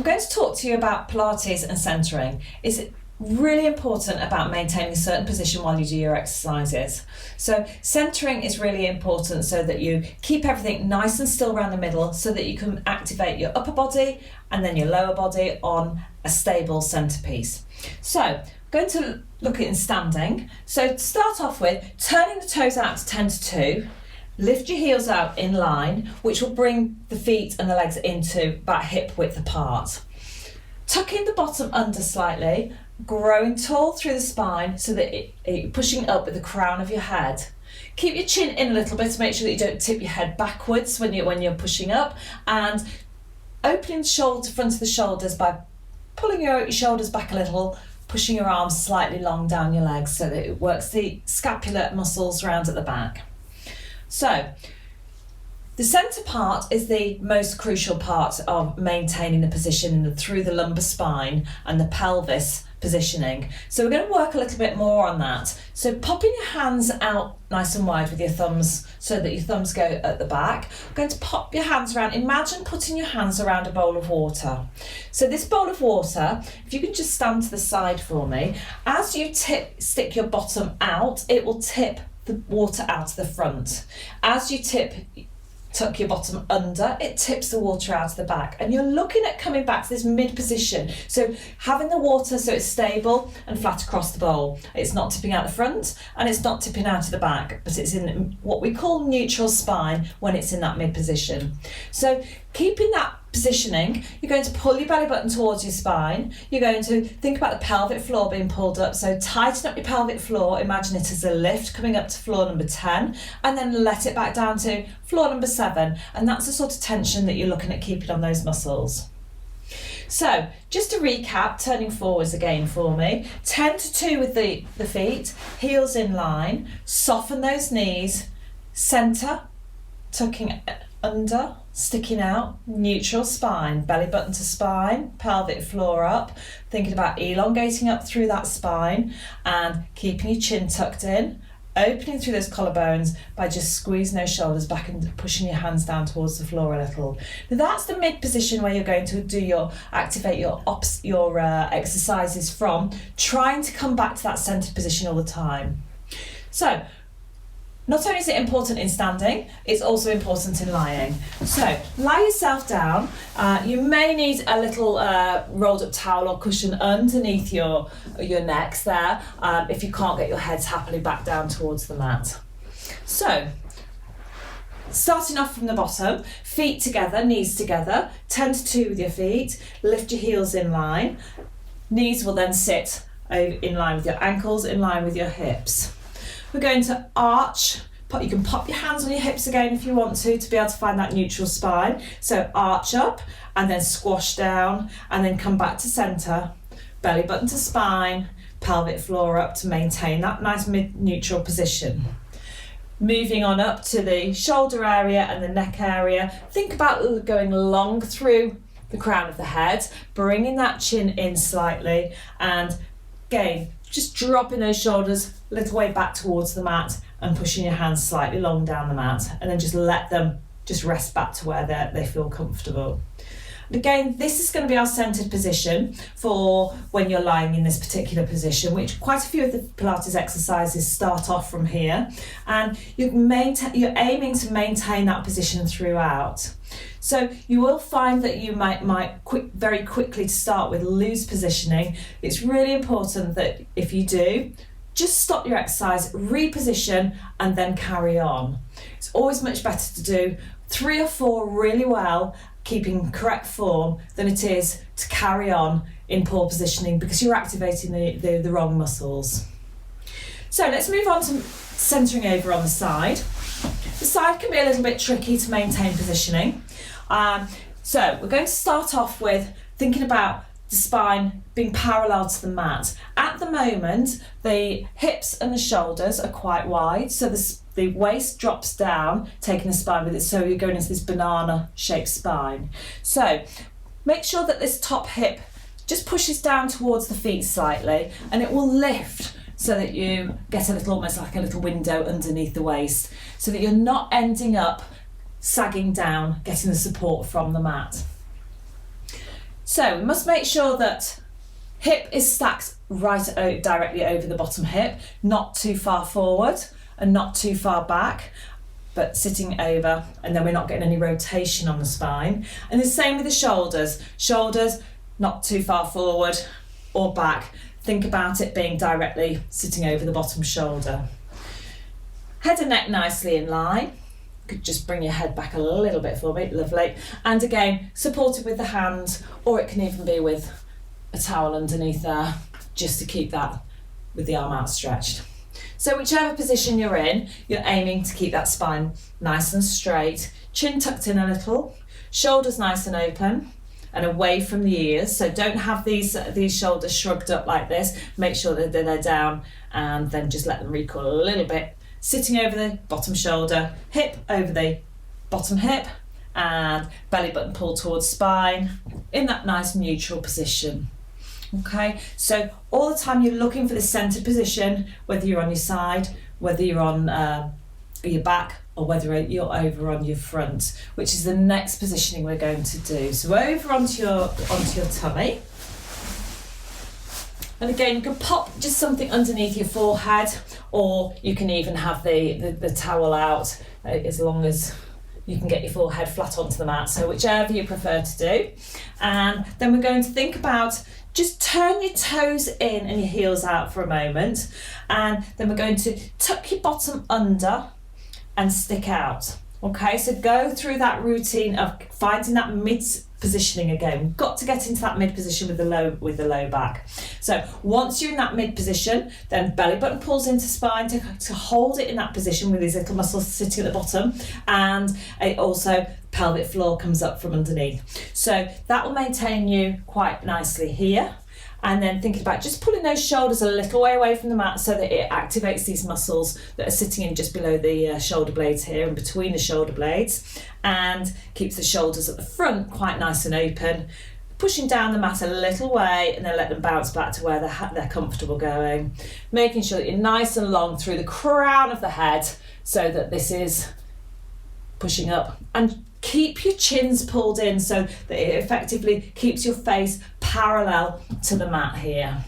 I'm going to talk to you about Pilates and centering. It's really important about maintaining a certain position while you do your exercises. So centering is really important so that you keep everything nice and still around the middle so that you can activate your upper body and then your lower body on a stable centerpiece. So I'm going to look at in standing. So to start off with, turning the toes out to 10 to 2, lift your heels out in line, which will bring the feet and the legs into about hip width apart. Tucking the bottom under slightly, growing tall through the spine so that you're pushing up with the crown of your head. Keep your chin in a little bit to make sure that you don't tip your head backwards when you're pushing up, and opening the front of the shoulders by pulling your shoulders back a little, pushing your arms slightly long down your legs so that it works the scapular muscles round at the back. So, the centre part is the most crucial part of maintaining the position through the lumbar spine and the pelvis positioning. So we're going to work a little bit more on that. So popping your hands out nice and wide with your thumbs so that your thumbs go at the back. I'm going to pop your hands around. Imagine putting your hands around a bowl of water. So this bowl of water, if you can just stand to the side for me, as you stick your bottom out, it will tip the water out to the front. As you tuck your bottom under, it tips the water out to the back, and you're looking at coming back to this mid position. So having the water so it's stable and flat across the bowl. It's not tipping out the front and it's not tipping out to the back, but it's in what we call neutral spine when it's in that mid position. So keeping that positioning, you're going to pull your belly button towards your spine. You're going to think about the pelvic floor being pulled up. So tighten up your pelvic floor. Imagine it as a lift coming up to floor number 10, and then let it back down to floor number 7. And that's the sort of tension that you're looking at keeping on those muscles. So just to recap, turning forwards again for me. 10 to 2 with the feet, heels in line, soften those knees, centre, tucking under, sticking out, neutral spine, belly button to spine, pelvic floor up, thinking about elongating up through that spine and keeping your chin tucked in, opening through those collarbones by just squeezing those shoulders back and pushing your hands down towards the floor a little. Now that's the mid position where you're going to activate your exercises from, trying to come back to that centered position all the time. So not only is it important in standing, it's also important in lying. So lie yourself down. You may need a little rolled up towel or cushion underneath your necks there if you can't get your heads happily back down towards the mat. So starting off from the bottom, feet together, knees together, 10 to 2 with your feet, lift your heels in line. Knees will then sit in line with your ankles, in line with your hips. We're going to arch. You can pop your hands on your hips again if you want to be able to find that neutral spine. So arch up and then squash down and then come back to centre. Belly button to spine, pelvic floor up to maintain that nice mid-neutral position. Moving on up to the shoulder area and the neck area. Think about going long through the crown of the head, bringing that chin in slightly, and again, just dropping those shoulders a little way back towards the mat and pushing your hands slightly long down the mat, and then just let them just rest back to where they feel comfortable. And again, this is going to be our centered position for when you're lying in this particular position, which quite a few of the Pilates exercises start off from here, and you're aiming to maintain that position throughout. So you will find that you might very quickly to start with lose positioning. It's really important that if you do, just stop your exercise, reposition, and then carry on. It's always much better to do 3 or 4 really well, keeping correct form, than it is to carry on in poor positioning because you're activating the wrong muscles. So let's move on to centering over on the side. The side can be a little bit tricky to maintain positioning. So we're going to start off with thinking about the spine being parallel to the mat. At the moment, the hips and the shoulders are quite wide, so the waist drops down, taking the spine with it, so you're going into this banana-shaped spine. So make sure that this top hip just pushes down towards the feet slightly, and it will lift so that you get almost like a little window underneath the waist, so that you're not ending up sagging down, getting the support from the mat. So we must make sure that hip is stacked directly over the bottom hip, not too far forward and not too far back, but sitting over, and then we're not getting any rotation on the spine. And the same with the shoulders. Shoulders not too far forward or back. Think about it being directly sitting over the bottom shoulder. Head and neck nicely in line. Could just bring your head back a little bit for me, lovely. And again, supported with the hand, or it can even be with a towel underneath there, just to keep that with the arm outstretched. So whichever position you're in, you're aiming to keep that spine nice and straight, chin tucked in a little, shoulders nice and open and away from the ears. So don't have these shoulders shrugged up like this. Make sure that they're down, and then just let them recoil a little bit. Sitting over the bottom shoulder, hip over the bottom hip, and belly button pulled towards spine in that nice neutral position. Okay, so all the time you're looking for the centered position, whether you're on your side, whether you're on your back, or whether you're over on your front, which is the next positioning we're going to do. So over onto your tummy. And again, you can pop just something underneath your forehead, or you can even have the towel out, as long as you can get your forehead flat onto the mat. So whichever you prefer to do. And then we're going to think about, just turn your toes in and your heels out for a moment. And then we're going to tuck your bottom under and stick out. Okay, so go through that routine of finding that mid positioning again. We've got to get into that mid position with the low back. So once you're in that mid position, then belly button pulls into spine to hold it in that position with these little muscles sitting at the bottom, and it also pelvic floor comes up from underneath. So that will maintain you quite nicely here. And then thinking about just pulling those shoulders a little way away from the mat so that it activates these muscles that are sitting in just below the shoulder blades here and between the shoulder blades, and keeps the shoulders at the front quite nice and open, pushing down the mat a little way, and then let them bounce back to where they're comfortable going. Making sure that you're nice and long through the crown of the head so that this is pushing up, and keep your chins pulled in so that it effectively keeps your face parallel to the mat here.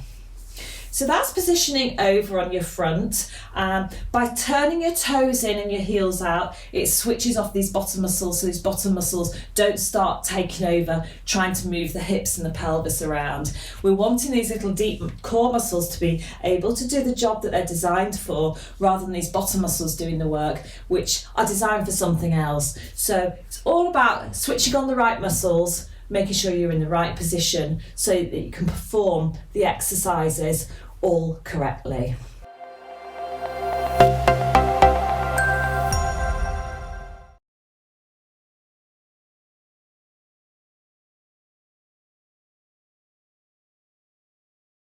So that's positioning over on your front. By turning your toes in and your heels out, it switches off these bottom muscles, so these bottom muscles don't start taking over, trying to move the hips and the pelvis around. We're wanting these little deep core muscles to be able to do the job that they're designed for, rather than these bottom muscles doing the work, which are designed for something else. So it's all about switching on the right muscles, making sure you're in the right position so that you can perform the exercises all correctly.